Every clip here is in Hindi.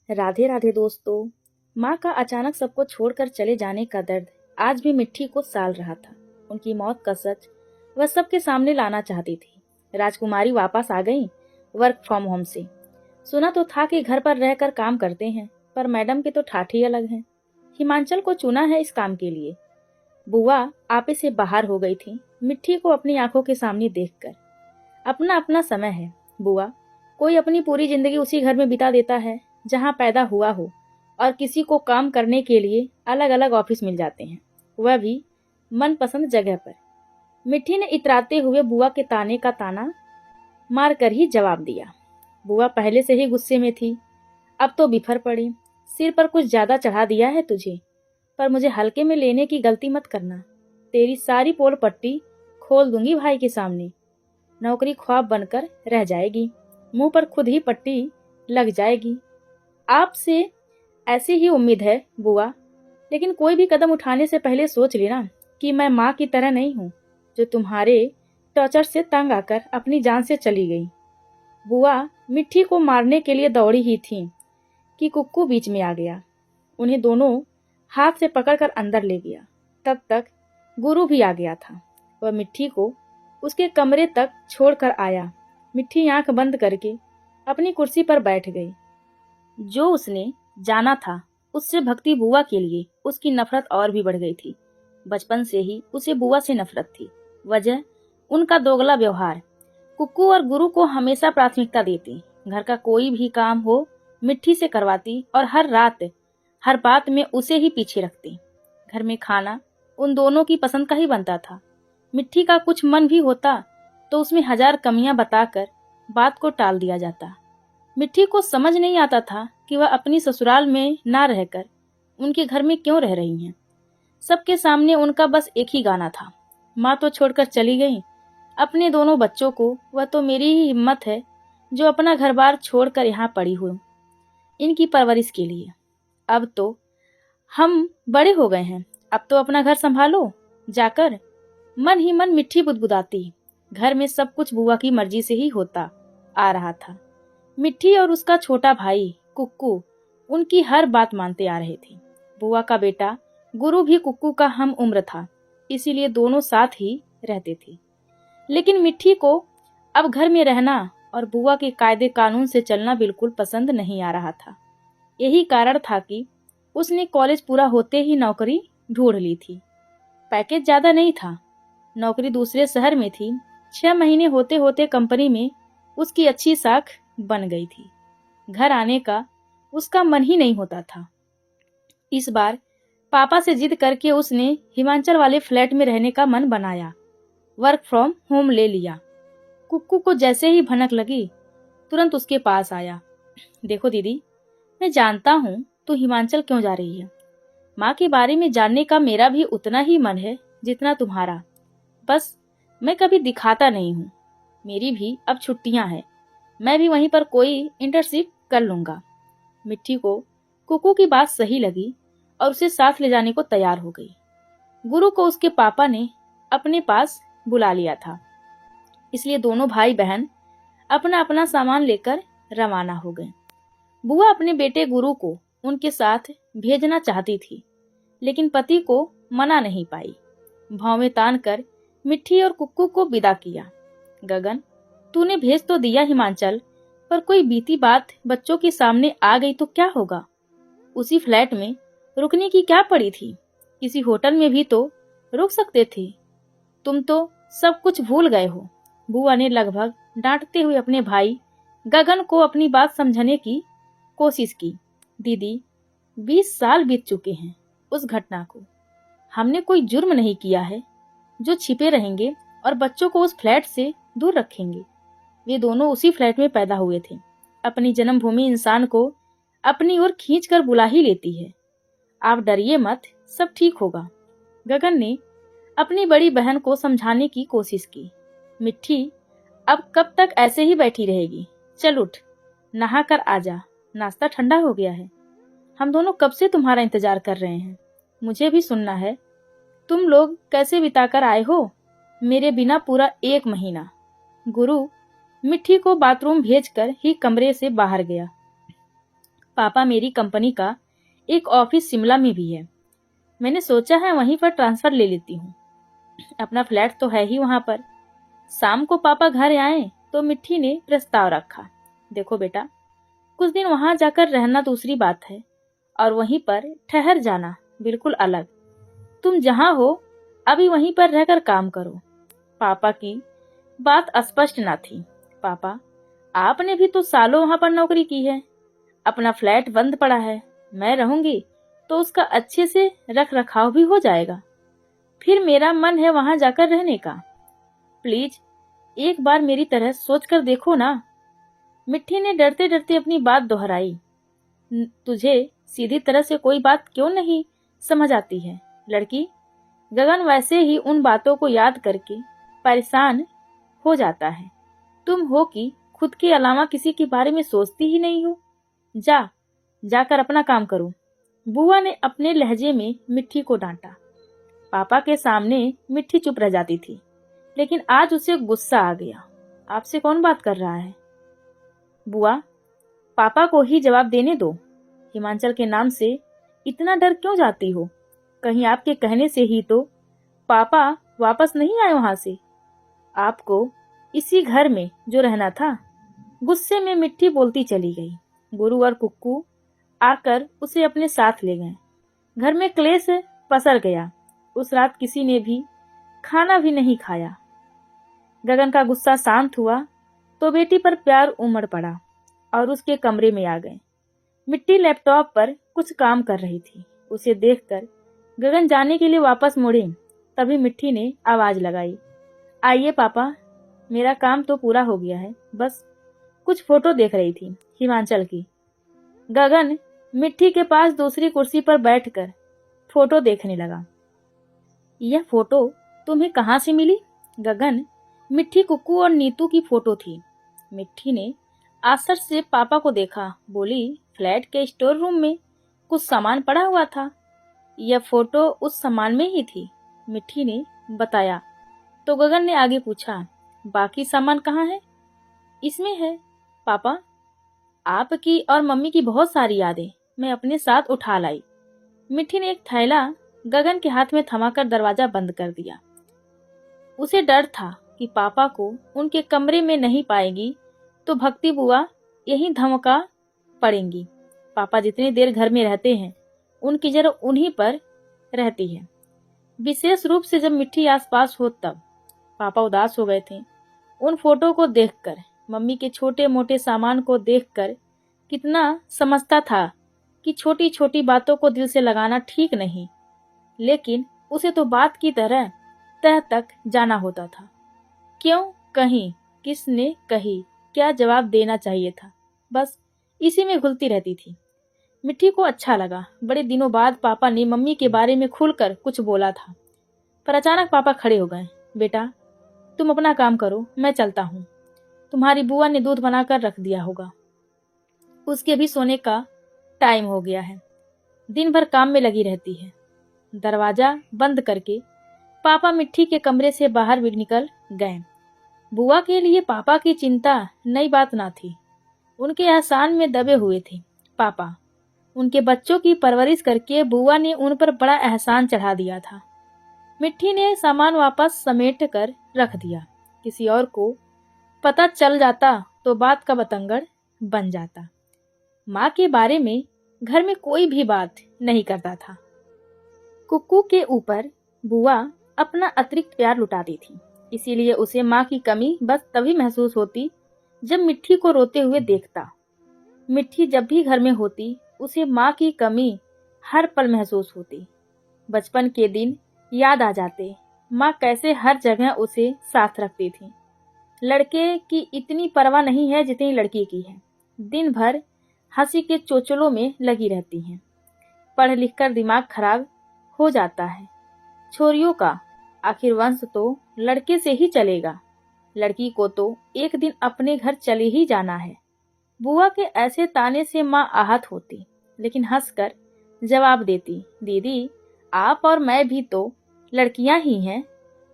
राधे राधे दोस्तों। माँ का अचानक सबको छोड़कर चले जाने का दर्द आज भी मिट्टी को साल रहा था। उनकी मौत का सच वह सबके सामने लाना चाहती थी। राजकुमारी वापस आ गई वर्क फ्रॉम होम से। सुना तो था कि घर पर रहकर काम करते हैं, पर मैडम की तो ठाठ ही अलग है। हिमांचल को चुना है इस काम के लिए। बुआ आपे से बाहर हो गई थी मिट्टी को अपनी आंखों के सामने देखकर। अपना अपना समय है बुआ। कोई अपनी पूरी जिंदगी उसी घर में बिता देता है जहाँ पैदा हुआ हो, और किसी को काम करने के लिए अलग अलग ऑफिस मिल जाते हैं, वह भी मनपसंद जगह पर। मिट्टी ने इतराते हुए बुआ के ताने का ताना मार कर ही जवाब दिया। बुआ पहले से ही गुस्से में थी, अब तो बिफर पड़ी। सिर पर कुछ ज्यादा चढ़ा दिया है तुझे, पर मुझे हल्के में लेने की गलती मत करना। तेरी सारी पोल पट्टी खोल दूंगी भाई के सामने। नौकरी ख्वाब बनकर रह जाएगी, मुंह पर खुद ही पट्टी लग जाएगी। आपसे ऐसी ही उम्मीद है बुआ, लेकिन कोई भी कदम उठाने से पहले सोच लेना कि मैं माँ की तरह नहीं हूँ, जो तुम्हारे टॉर्चर से तंग आकर अपनी जान से चली गई। बुआ मिट्टी को मारने के लिए दौड़ी ही थी कि कुक्कू बीच में आ गया। उन्हें दोनों हाथ से पकड़कर अंदर ले गया। तब तक गुरु भी आ गया था। वह मिट्टी को उसके कमरे तक छोड़कर आया। मिट्टी आंख बंद करके अपनी कुर्सी पर बैठ गई। जो उसने जाना था उससे भक्ति बुआ के लिए उसकी नफरत और भी बढ़ गई थी। बचपन से ही उसे बुआ से नफरत थी। वजह उनका दोगला व्यवहार। कुक्कू और गुरु को हमेशा प्राथमिकता देती। घर का कोई भी काम हो मिट्टी से करवाती, और हर रात हर बात में उसे ही पीछे रखती। घर में खाना उन दोनों की पसंद का ही बनता था। मिट्टी का कुछ मन भी होता तो उसमें हजार कमियां बताकर बात को टाल दिया जाता। मिट्टी को समझ नहीं आता था कि वह अपनी ससुराल में ना रहकर उनके घर में क्यों रह रही हैं। सबके सामने उनका बस एक ही गाना था, माँ तो छोड़कर चली गई, अपने दोनों बच्चों को। वह तो मेरी ही हिम्मत है जो अपना घर बार छोड़कर यहाँ पड़ी हूँ इनकी परवरिश के लिए। अब तो हम बड़े हो गए हैं, अब तो अपना घर संभालो जाकर। मन ही मन मिट्टी बुदबुदाती। घर में सब कुछ बुआ की मर्जी से ही होता आ रहा था। मिट्टी और उसका छोटा भाई कुक्कू उनकी हर बात मानते आ रहे थे। बुआ का बेटा गुरु भी कुक्कू का हम उम्र था, इसीलिए दोनों साथ ही रहते थे। लेकिन मिट्टी को अब घर में रहना और बुआ के कायदे कानून से चलना बिल्कुल पसंद नहीं आ रहा था। यही कारण था कि उसने कॉलेज पूरा होते ही नौकरी ढूंढ ली थी। पैकेज ज्यादा नहीं था, नौकरी दूसरे शहर में थी। 6 महीने होते होते कंपनी में उसकी अच्छी साख बन गई थी। घर आने का उसका मन ही नहीं होता था। इस बार पापा से जिद करके उसने हिमाचल वाले फ्लैट में रहने का मन बनाया। वर्क फ्रॉम होम ले लिया। कुक्कू को जैसे ही भनक लगी तुरंत उसके पास आया। देखो दीदी, मैं जानता हूँ तू हिमाचल क्यों जा रही है। माँ के बारे में जानने का मेरा भी उतना ही मन है जितना तुम्हारा, बस मैं कभी दिखाता नहीं हूँ। मेरी भी अब छुट्टियां हैं, मैं भी वहीं पर कोई इंटर्नशिप कर लूंगा। मिट्टी को कुकू की बात सही लगी और उसे साथ ले जाने को तैयार हो गई। गुरु को उसके पापा ने अपने पास बुला लिया था, इसलिए दोनों भाई बहन अपना अपना सामान लेकर रवाना हो गए। बुआ अपने बेटे गुरु को उनके साथ भेजना चाहती थी, लेकिन पति को मना नहीं पाई। भौवें तान कर मिट्टी और कुक्कू को विदा किया। गगन, तूने भेज तो दिया हिमाचल, पर कोई बीती बात बच्चों के सामने आ गई तो क्या होगा। उसी फ्लैट में रुकने की क्या पड़ी थी, किसी होटल में भी तो रुक सकते थे। तुम तो सब कुछ भूल गए हो। बुआ ने लगभग डांटते हुए अपने भाई गगन को अपनी बात समझाने की कोशिश की। दीदी, 20 साल बीत चुके हैं उस घटना को। हमने कोई जुर्म नहीं किया है जो छिपे रहेंगे और बच्चों को उस फ्लैट से दूर रखेंगे। वे दोनों उसी फ्लैट में पैदा हुए थे। अपनी जन्मभूमि इंसान को अपनी ओर खींचकर बुला ही लेती है। आप डरिए मत, सब ठीक होगा। गगन ने अपनी बड़ी बहन को समझाने की कोशिश की। मिट्टी अब कब तक ऐसे ही बैठी रहेगी। चल उठ, नहा कर आ जा, नाश्ता ठंडा हो गया है। हम दोनों कब से तुम्हारा इंतजार कर रहे हैं। मुझे भी सुनना है तुम लोग कैसे बिताकर आए हो मेरे बिना पूरा 1 महीना। गुरु मिट्टी को बाथरूम भेजकर ही कमरे से बाहर गया। पापा, मेरी कंपनी का एक ऑफिस शिमला में भी है। मैंने सोचा है वहीं पर ट्रांसफर ले लेती हूँ। अपना फ्लैट तो है ही वहां पर। शाम को पापा घर आए तो मिट्टी ने प्रस्ताव रखा, देखो बेटा, कुछ दिन वहां जाकर रहना दूसरी बात है, और वहीं पर ठहर जाना बिल्कुल अलग। तुम जहां हो अभी वहीं पर रहकर काम करो। पापा की बात अस्पष्ट ना थी। पापा, आपने भी तो सालों वहां पर नौकरी की है। अपना फ्लैट बंद पड़ा है, मैं रहूंगी तो उसका अच्छे से रख रखाव भी हो जाएगा। फिर मेरा मन है वहां जाकर रहने का। प्लीज एक बार मेरी तरह सोचकर देखो ना। मिट्टी ने डरते डरते अपनी बात दोहराई। तुझे सीधी तरह से कोई बात क्यों नहीं समझ आती है लड़की? गगन वैसे ही उन बातों को याद करके परेशान हो जाता है। तुम हो कि खुद के अलावा किसी के बारे में सोचती ही नहीं हो। जाकर अपना काम करो। बुआ ने अपने लहजे में मिट्टी को डांटा। पापा के सामने मिट्टी चुप रह जाती थी, लेकिन आज उसे गुस्सा आ गया। आपसे कौन बात कर रहा है? बुआ, पापा को ही जवाब देने दो। हिमांचल के नाम से इतना डर क्यों जाती हो? कहीं आपके कहने से ही तो पापा वापस नहीं आए वहां से। आपको इसी घर में जो रहना था। गुस्से में मिट्टी बोलती चली गई। गुरु और कुक्कू आकर उसे अपने साथ ले गए। घर में क्लेश पसर गया। उस रात किसी ने भी खाना भी नहीं खाया। गगन का गुस्सा शांत हुआ तो बेटी पर प्यार उमड़ पड़ा और उसके कमरे में आ गए। मिट्टी लैपटॉप पर कुछ काम कर रही थी। उसे देखकर गगन जाने के लिए वापस मुड़े, तभी मिट्टी ने आवाज लगाई, आइए पापा, मेरा काम तो पूरा हो गया है, बस कुछ फोटो देख रही थी हिमांचल की। गगन मिट्टी के पास दूसरी कुर्सी पर बैठकर फोटो देखने लगा। यह फोटो तुम्हें कहाँ से मिली? गगन, मिट्टी, कुक्कू और नीतू की फोटो थी। मिट्टी ने आश्चर्य से पापा को देखा, बोली, फ्लैट के स्टोर रूम में कुछ सामान पड़ा हुआ था। यह फोटो उस सामान में ही थी, मिट्टी ने बताया। तो गगन ने आगे पूछा, बाकी सामान कहाँ है? इसमें है पापा, आपकी और मम्मी की बहुत सारी यादें मैं अपने साथ उठा लाई। मिट्टी ने एक थैला गगन के हाथ में थमाकर दरवाजा बंद कर दिया। उसे डर था कि पापा को उनके कमरे में नहीं पाएगी तो भक्ति बुआ यहीं धमका पड़ेंगी। पापा जितनी देर घर में रहते हैं उनकी जरा उन्हीं पर रहती है, विशेष रूप से जब मिट्टी आसपास हो तब। पापा उदास हो गए थे उन फोटो को देखकर। मम्मी के छोटे मोटे सामान को देखकर कितना समझता था कि छोटी छोटी बातों को दिल से लगाना ठीक नहीं, लेकिन उसे तो बात की तरह तह तक जाना होता था। क्यों कहीं, किसने कही, क्या जवाब देना चाहिए था, बस इसी में घुलती रहती थी। मिट्टी को अच्छा लगा। बड़े दिनों बाद पापा ने मम्मी के बारे में खुलकर कुछ बोला था, पर अचानक पापा खड़े हो गए। बेटा, तुम अपना काम करो, मैं चलता हूँ। तुम्हारी बुआ ने दूध बनाकर रख दिया होगा, उसके भी सोने का टाइम हो गया है। दिन भर काम में लगी रहती है। दरवाजा बंद करके पापा मिट्टी के कमरे से बाहर भी निकल गए। बुआ के लिए पापा की चिंता नई बात ना थी, उनके एहसान में दबे हुए थे पापा। उनके बच्चों की परवरिश करके बुआ ने उन पर बड़ा एहसान चढ़ा दिया था। मिट्टी ने सामान वापस समेट कर रख दिया। किसी और को पता चल जाता तो बात का बतंगड़ बन जाता। माँ के बारे में घर में कोई भी बात नहीं करता था। कुक्कू के ऊपर बुआ अपना अतिरिक्त प्यार लुटाती थी, इसीलिए उसे माँ की कमी बस तभी महसूस होती जब मिट्टी को रोते हुए देखता। मिट्टी जब भी घर में होती उसे माँ की कमी हर पल महसूस होती। बचपन के दिन याद आ जाते, माँ कैसे हर जगह उसे साथ रखती थी। लड़के की इतनी परवाह नहीं है जितनी लड़की की है। दिन भर हंसी के चोचलों में लगी रहती हैं। पढ़ लिख कर दिमाग खराब हो जाता है। छोरियों का आखिर वंश तो लड़के से ही चलेगा। लड़की को तो एक दिन अपने घर चले ही जाना है। बुआ के ऐसे ताने से माँ आहत होती, लेकिन हंसकर जवाब देती, दीदी, आप और मैं भी तो लड़कियां ही हैं,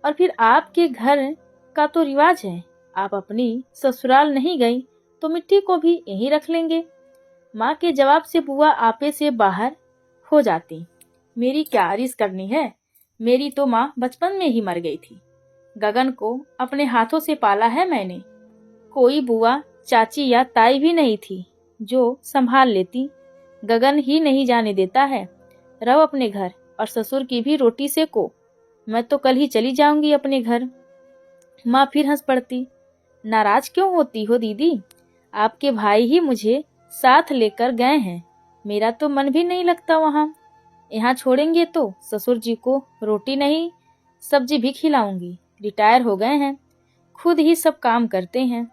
और फिर आपके घर का तो रिवाज है। आप अपनी ससुराल नहीं गई तो मिट्टी को भी यहीं रख लेंगे। माँ के जवाब से बुआ आपे से बाहर हो जाती। मेरी क्या रिस करनी है, मेरी तो माँ बचपन में ही मर गई थी। गगन को अपने हाथों से पाला है मैंने। कोई बुआ चाची या ताई भी नहीं थी जो संभाल लेती। गगन ही नहीं जाने देता है। रहो अपने घर और ससुर की भी रोटी सेको। मैं तो कल ही चली जाऊंगी अपने घर। माँ फिर हंस पड़ती। नाराज क्यों होती हो दीदी? आपके भाई ही मुझे साथ लेकर गए हैं। मेरा तो मन भी नहीं लगता वहाँ। यहाँ छोड़ेंगे तो ससुर जी को रोटी नहीं सब्जी भी खिलाऊंगी। रिटायर हो गए हैं, खुद ही सब काम करते हैं।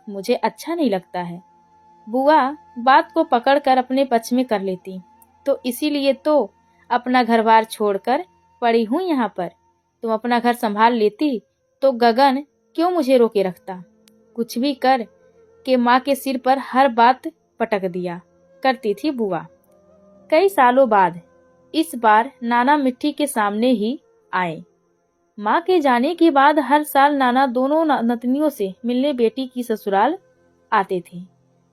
मुझे अच्छा नहीं लगता है। बुआ बात को पकड़कर अपने पक्ष में कर लेती। तो इसीलिए तो अपना घर बार छोड़कर पड़ी हूँ यहाँ पर। तुम अपना घर संभाल लेती तो गगन क्यों मुझे रोके रखता? कुछ भी कर के माँ के सिर पर हर बात पटक दिया करती थी बुआ। कई सालों बाद इस बार नाना मिट्टी के सामने ही आए। माँ के जाने के बाद हर साल नाना दोनों नतनियों से मिलने बेटी की ससुराल आते थे।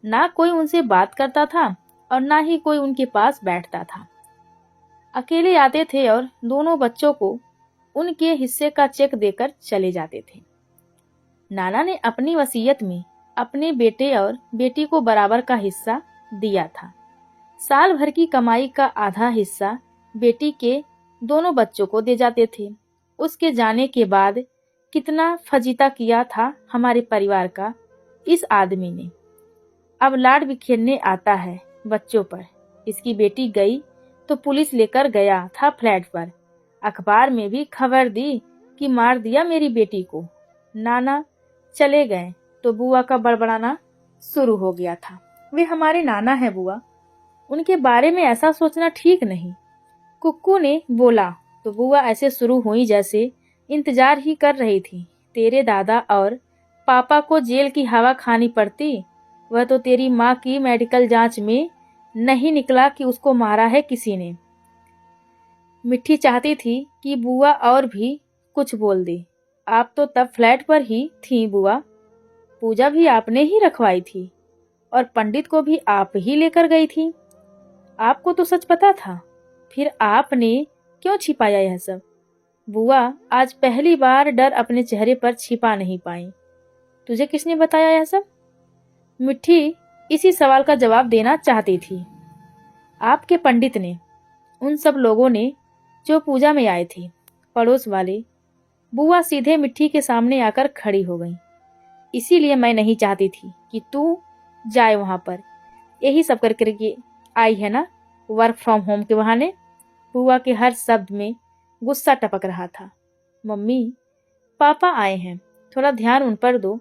ना कोई उनसे बात करता था और ना ही कोई उनके पास बैठता था। अकेले आते थे और दोनों बच्चों को उनके हिस्से का चेक देकर चले जाते थे। नाना ने अपनी वसीयत में अपने बेटे और बेटी को बराबर का हिस्सा दिया था। साल भर की कमाई का आधा हिस्सा बेटी के दोनों बच्चों को दे जाते थे। उसके जाने के बाद कितना फजीता किया था हमारे परिवार का इस आदमी ने। अब लाड बिखेरने आता है बच्चों पर। इसकी बेटी गई तो पुलिस लेकर गया था फ्लैट पर। अखबार में भी खबर दी कि मार दिया मेरी बेटी को। नाना चले गए तो बुआ का बड़बड़ाना शुरू हो गया था। वे हमारे नाना है बुआ, उनके बारे में ऐसा सोचना ठीक नहीं। कुक्कू ने बोला तो बुआ ऐसे शुरू हुई जैसे इंतजार ही कर रही थी। तेरे दादा और पापा को जेल की हवा खानी पड़ती। वह तो तेरी माँ की मेडिकल जांच में नहीं निकला कि उसको मारा है किसी ने। मिट्टी चाहती थी कि बुआ और भी कुछ बोल दे। आप तो तब फ्लैट पर ही थी बुआ। पूजा भी आपने ही रखवाई थी और पंडित को भी आप ही लेकर गई थी। आपको तो सच पता था, फिर आपने क्यों छिपाया यह सब? बुआ आज पहली बार डर अपने चेहरे पर छिपा नहीं पाई। तुझे किसने बताया यह सब? मिट्टी इसी सवाल का जवाब देना चाहती थी। आपके पंडित ने, उन सब लोगों ने जो पूजा में आए थे, पड़ोस वाले। बुआ सीधे मिट्टी के सामने आकर खड़ी हो गई। इसीलिए मैं नहीं चाहती थी कि तू जाए वहां पर। यही सब करके आई है ना, वर्क फ्रॉम होम के बहाने। बुआ के हर शब्द में गुस्सा टपक रहा था। मम्मी, पापा आए हैं, थोड़ा ध्यान उन पर दो।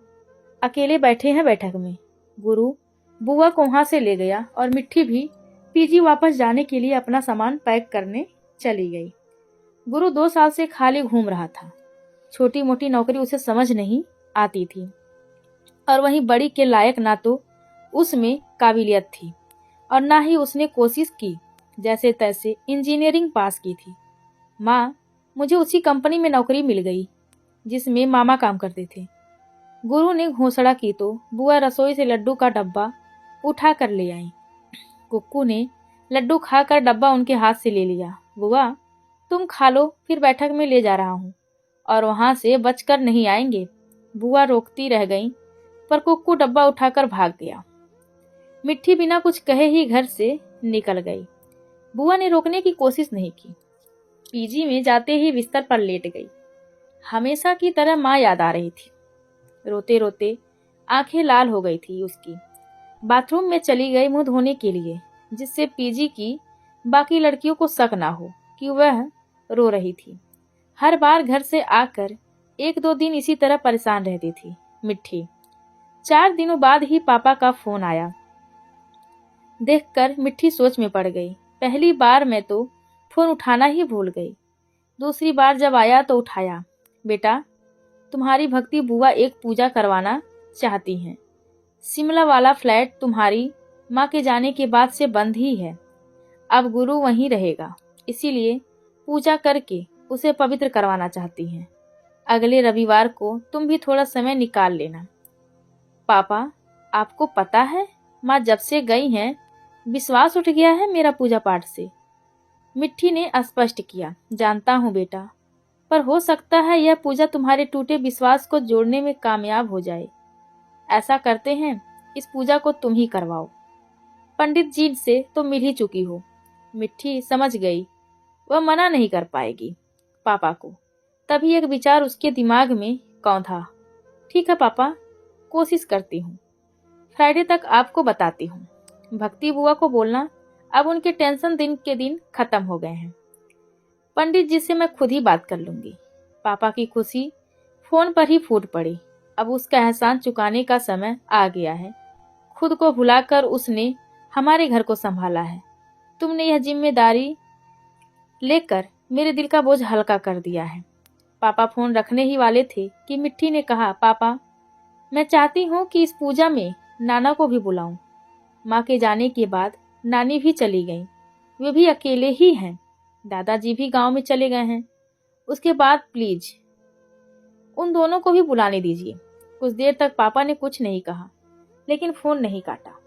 अकेले बैठे हैं बैठक में। गुरु बुआ को वहां से ले गया और मिट्टी भी पीजी वापस जाने के लिए अपना सामान पैक करने चली गई। गुरु 2 साल से खाली घूम रहा था। छोटी मोटी नौकरी उसे समझ नहीं आती थी और वहीं बड़ी के लायक ना तो उसमें काबिलियत थी और ना ही उसने कोशिश की। जैसे तैसे इंजीनियरिंग पास की थी। माँ, मुझे उसी कंपनी में नौकरी मिल गई जिसमें मामा काम करते थे। गुरु ने घोषणा की तो बुआ रसोई से लड्डू का डब्बा उठा कर ले आई। कुक्कू ने लड्डू खाकर डब्बा उनके हाथ से ले लिया। बुआ, तुम खा लो, फिर बैठक में ले जा रहा हूँ और वहां से बचकर नहीं आएंगे। बुआ रोकती रह गई पर कुक्कू डब्बा उठाकर भाग गया। मिट्टी बिना कुछ कहे ही घर से निकल गई। बुआ ने रोकने की कोशिश नहीं की। पीजी में जाते ही बिस्तर पर लेट गई। हमेशा की तरह माँ याद आ रही थी। रोते रोते आंखें लाल हो गई थी उसकी। बाथरूम में चली गई मुंह धोने के लिए, जिससे पीजी की बाकी लड़कियों को शक ना हो कि वह रो रही थी। हर बार घर से आकर 1-2 दिन इसी तरह परेशान रहती थी मिट्टी। 4 दिनों बाद ही पापा का फोन आया। देखकर मिट्टी सोच में पड़ गई। पहली बार मैं तो फोन उठाना ही भूल गई। दूसरी बार जब आया तो उठाया। बेटा, तुम्हारी भक्ति बुआ एक पूजा करवाना चाहती हैं। शिमला वाला फ्लैट तुम्हारी माँ के जाने के बाद से बंद ही है। अब गुरु वहीं रहेगा, इसीलिए पूजा करके उसे पवित्र करवाना चाहती हैं। अगले रविवार को तुम भी थोड़ा समय निकाल लेना। पापा, आपको पता है माँ जब से गई हैं विश्वास उठ गया है मेरा पूजा पाठ से। मिट्टी ने स्पष्ट किया, जानता हूँ बेटा, पर हो सकता है यह पूजा तुम्हारे टूटे विश्वास को जोड़ने में कामयाब हो जाए। ऐसा करते हैं, इस पूजा को तुम ही करवाओ। पंडित जी से तो मिल ही चुकी हो। मिट्टी समझ गई, वह मना नहीं कर पाएगी पापा को। तभी एक विचार उसके दिमाग में कौंधा। ठीक है पापा, कोशिश करती हूँ। फ्राइडे तक आपको बताती हूँ। भक्ति बुआ को बोलना, अब उनके टेंशन दिन के दिन खत्म हो गए हैं। पंडित जी से मैं खुद ही बात कर लूंगी। पापा की खुशी फोन पर ही फूट पड़ी। अब उसका एहसान चुकाने का समय आ गया है। खुद को भुलाकर उसने हमारे घर को संभाला है। तुमने यह जिम्मेदारी लेकर मेरे दिल का बोझ हल्का कर दिया है। पापा फोन रखने ही वाले थे कि मिट्टी ने कहा, पापा मैं चाहती हूँ कि इस पूजा में नाना को भी बुलाऊं। माँ के जाने के बाद नानी भी चली गईं। वे भी अकेले ही हैं। दादाजी भी गांव में चले गए हैं। उसके बाद प्लीज उन दोनों को भी बुलाने दीजिए। कुछ देर तक पापा ने कुछ नहीं कहा, लेकिन फोन नहीं काटा।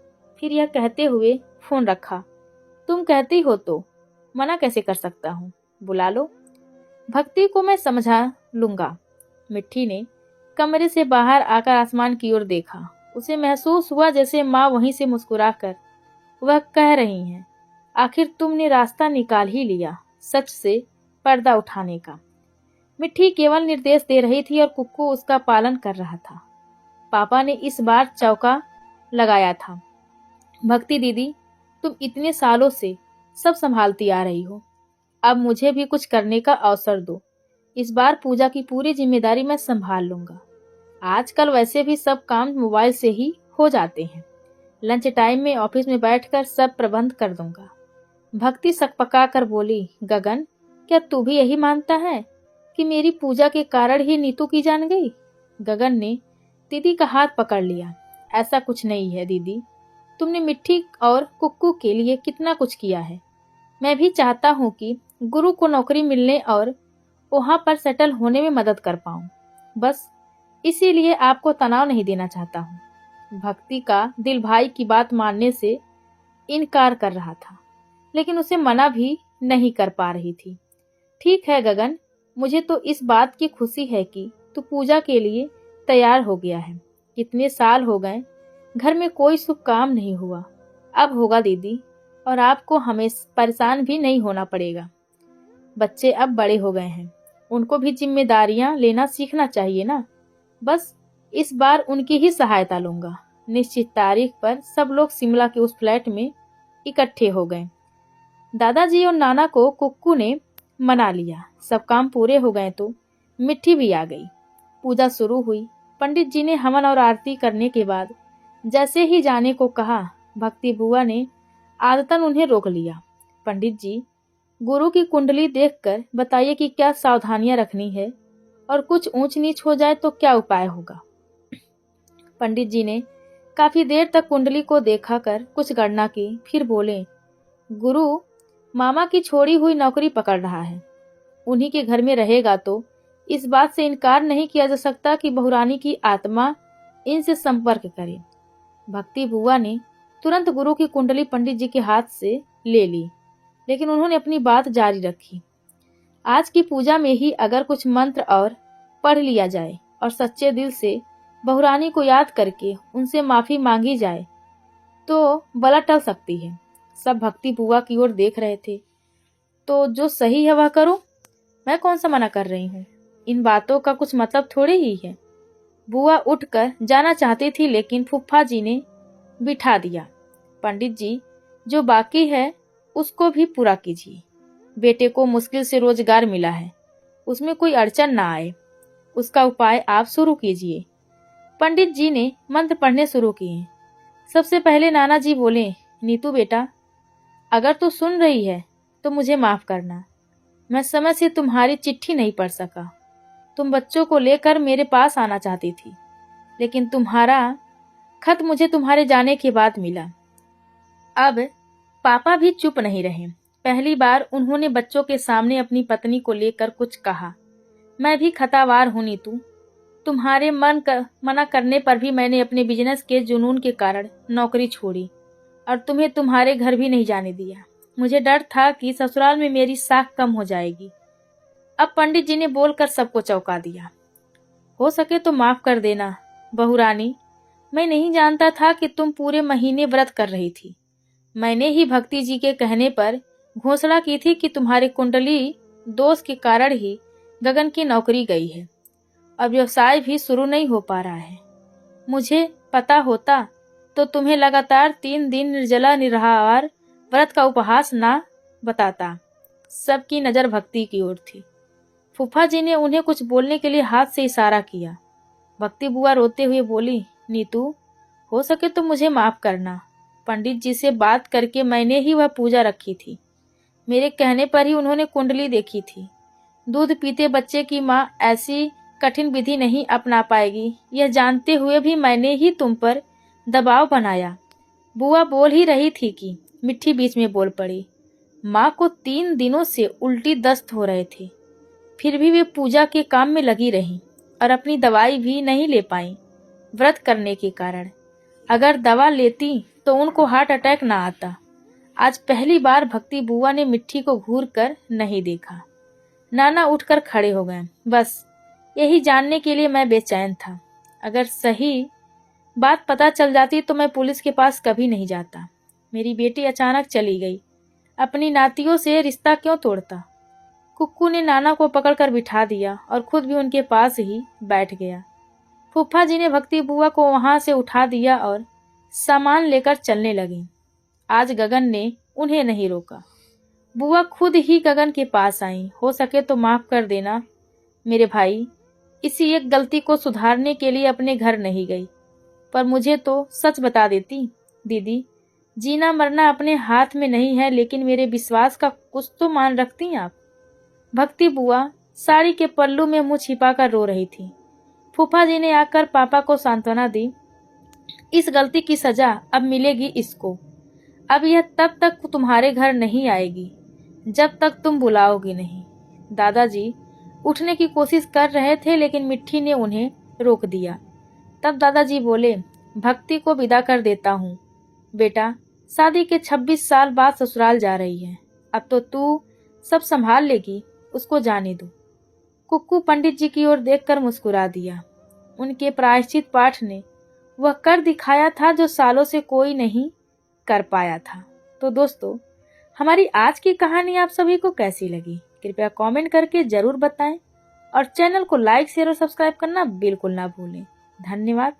फिर यह कहते हुए फोन रखा, तुम कहती हो तो मना कैसे कर सकता हूँ, बुला लो। भक्ति को मैं समझा लूंगा। मिट्टी ने कमरे से बाहर आकर आसमान की ओर देखा। उसे महसूस हुआ जैसे माँ वहीं से मुस्कुराकर वह कह रही हैं, आखिर तुमने रास्ता निकाल ही लिया सच से पर्दा उठाने का। मिट्टी केवल निर्देश दे रही थी और कुक्कू उसका पालन कर रहा था। पापा ने इस बार चौका लगाया था। भक्ति दीदी, तुम इतने सालों से सब संभालती आ रही हो, अब मुझे भी कुछ करने का अवसर दो। इस बार पूजा की पूरी जिम्मेदारी मैं संभाल लूंगा। आजकल वैसे भी सब काम मोबाइल से ही हो जाते हैं। लंच टाइम में ऑफिस में बैठकर सब प्रबंध कर दूंगा। भक्ति सकपका कर बोली, गगन क्या तू भी यही मानता है कि मेरी पूजा के कारण ही नीतू की जान गई? गगन ने दीदी का हाथ पकड़ लिया। ऐसा कुछ नहीं है दीदी, तुमने मिट्टी और कुक्कू के लिए कितना कुछ किया है। मैं भी चाहता हूँ कि गुरु को नौकरी मिलने और वहां पर सेटल होने में मदद कर पाऊं। बस इसीलिए आपको तनाव नहीं देना चाहता हूँ। भक्ति का दिल भाई की बात मानने से इनकार कर रहा था, लेकिन उसे मना भी नहीं कर पा रही थी। ठीक है गगन, मुझे तो इस बात की खुशी है कि तू पूजा के लिए तैयार हो गया है। कितने साल हो गए घर में कोई शुभ काम नहीं हुआ, अब होगा दीदी, और आपको हमें परेशान भी नहीं होना पड़ेगा। बच्चे अब बड़े हो गए हैं, उनको भी जिम्मेदारियां लेना सीखना चाहिए ना। बस इस बार उनकी ही सहायता लूंगा। निश्चित तारीख पर सब लोग शिमला के उस फ्लैट में इकट्ठे हो गए। दादाजी और नाना को कुक्कू ने मना लिया। सब काम पूरे हो गए तो मिट्टी भी आ गई। पूजा शुरू हुई। पंडित जी ने हवन और आरती करने के बाद जैसे ही जाने को कहा, भक्ति बुआ ने आदतन उन्हें रोक लिया। पंडित जी, गुरु की कुंडली देखकर बताइए कि क्या सावधानियां रखनी है और कुछ ऊंच नीच हो जाए तो क्या उपाय होगा। पंडित जी ने काफी देर तक कुंडली को देखा कर कुछ गणना की, फिर बोले, गुरु मामा की छोड़ी हुई नौकरी पकड़ रहा है। उन्हीं के घर में रहेगा तो इस बात से इनकार नहीं किया जा सकता कि बहुरानी की आत्मा इनसे संपर्क करे। भक्ति बुआ ने तुरंत गुरु की कुंडली पंडित जी के हाथ से ले ली, लेकिन उन्होंने अपनी बात जारी रखी। आज की पूजा में ही अगर कुछ मंत्र और पढ़ लिया जाए और सच्चे दिल से बहुरानी को याद करके उनसे माफी मांगी जाए तो बला टल सकती है। सब भक्ति बुआ की ओर देख रहे थे। तो जो सही है वह करो, मैं कौन सा मना कर रही हूँ। इन बातों का कुछ मतलब थोड़े ही है। बुआ उठकर जाना चाहती थी, लेकिन फुफ्फा जी ने बिठा दिया। पंडित जी, जो बाकी है उसको भी पूरा कीजिए। बेटे को मुश्किल से रोजगार मिला है, उसमें कोई अड़चन ना आए, उसका उपाय आप शुरू कीजिए। पंडित जी ने मंत्र पढ़ने शुरू किए। सबसे पहले नाना जी बोले, नीतू बेटा, अगर तू सुन रही है तो मुझे माफ करना। मैं समय से तुम्हारी चिट्ठी नहीं पढ़ सका। तुम बच्चों को लेकर मेरे पास आना चाहती थी, लेकिन तुम्हारा खत मुझे तुम्हारे जाने के बाद मिला। अब पापा भी चुप नहीं रहे। पहली बार उन्होंने बच्चों के सामने अपनी पत्नी को लेकर कुछ कहा। मैं भी खतावार हूं नीतू। तुम्हारे मना करने पर भी मैंने अपने बिजनेस के जुनून के कारण नौकरी छोड़ी और तुम्हें तुम्हारे घर भी नहीं जाने दिया। मुझे डर था कि ससुराल में मेरी साख कम हो जाएगी। अब पंडित जी ने बोलकर सबको चौंका दिया। हो सके तो माफ कर देना बहू रानी, मैं नहीं जानता था कि तुम पूरे महीने व्रत कर रही थी। मैंने ही भक्ति जी के कहने पर घोषणा की थी कि तुम्हारी कुंडली दोष के कारण ही गगन की नौकरी गई है और व्यवसाय भी शुरू नहीं हो पा रहा है। मुझे पता होता तो तुम्हें लगातार 3 दिन निर्जला निराहार व्रत का उपहास ना बताता। सबकी नजर भक्ति की ओर थी। फूफा जी ने उन्हें कुछ बोलने के लिए हाथ से इशारा किया। भक्ति बुआ रोते हुए बोली, नीतू, हो सके तो मुझे माफ करना। पंडित जी से बात करके मैंने ही वह पूजा रखी थी। मेरे कहने पर ही उन्होंने कुंडली देखी थी। दूध पीते बच्चे की माँ ऐसी कठिन विधि नहीं अपना पाएगी, यह जानते हुए भी मैंने ही तुम पर दबाव बनाया। बुआ बोल ही रही थी कि मिट्टी बीच में बोल पड़ी। माँ को 3 दिनों से उल्टी दस्त हो रहे थे, फिर भी वे पूजा के काम में लगी रहीं और अपनी दवाई भी नहीं ले पाई व्रत करने के कारण। अगर दवा लेती तो उनको हार्ट अटैक ना आता। आज पहली बार भक्ति बुआ ने मिट्टी को घूर कर नहीं देखा। नाना उठकर खड़े हो गए। बस यही जानने के लिए मैं बेचैन था। अगर सही बात पता चल जाती तो मैं पुलिस के पास कभी नहीं जाता। मेरी बेटी अचानक चली गई, अपनी नातियों से रिश्ता क्यों तोड़ता। कुक्कू ने नाना को पकड़कर बिठा दिया और खुद भी उनके पास ही बैठ गया। फूफा जी ने भक्ति बुआ को वहां से उठा दिया और सामान लेकर चलने लगी। आज गगन ने उन्हें नहीं रोका। बुआ खुद ही गगन के पास आई। हो सके तो माफ कर देना मेरे भाई, इसी एक गलती को सुधारने के लिए अपने घर नहीं गई, पर मुझे तो सच बता देती। दीदी, जीना मरना अपने हाथ में नहीं है, लेकिन मेरे विश्वास का कुछ तो मान रखती आप। भक्ति बुआ साड़ी के पल्लू में मुंह छिपाकर रो रही थी। फूफा जी ने आकर पापा को सांत्वना दी। इस गलती की सजा अब मिलेगी इसको। अब यह तब तक तुम्हारे घर नहीं आएगी जब तक तुम बुलाओगी नहीं। दादाजी उठने की कोशिश कर रहे थे, लेकिन मिट्टी ने उन्हें रोक दिया। तब दादाजी बोले, भक्ति को विदा कर देता हूँ। बेटा, शादी के 26 साल बाद ससुराल जा रही है। अब तो तू सब संभाल लेगी, उसको जाने दो। कुक्कू पंडित जी की ओर देखकर मुस्कुरा दिया। उनके प्रायश्चित पाठ ने वह कर दिखाया था जो सालों से कोई नहीं कर पाया था। तो दोस्तों, हमारी आज की कहानी आप सभी को कैसी लगी, कृपया कमेंट करके जरूर बताएं और चैनल को लाइक, शेयर और सब्सक्राइब करना बिल्कुल ना भूलें। धन्यवाद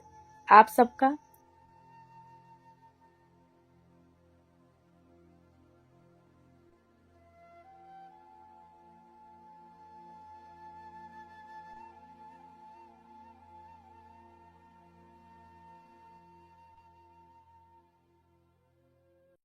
आप सबका।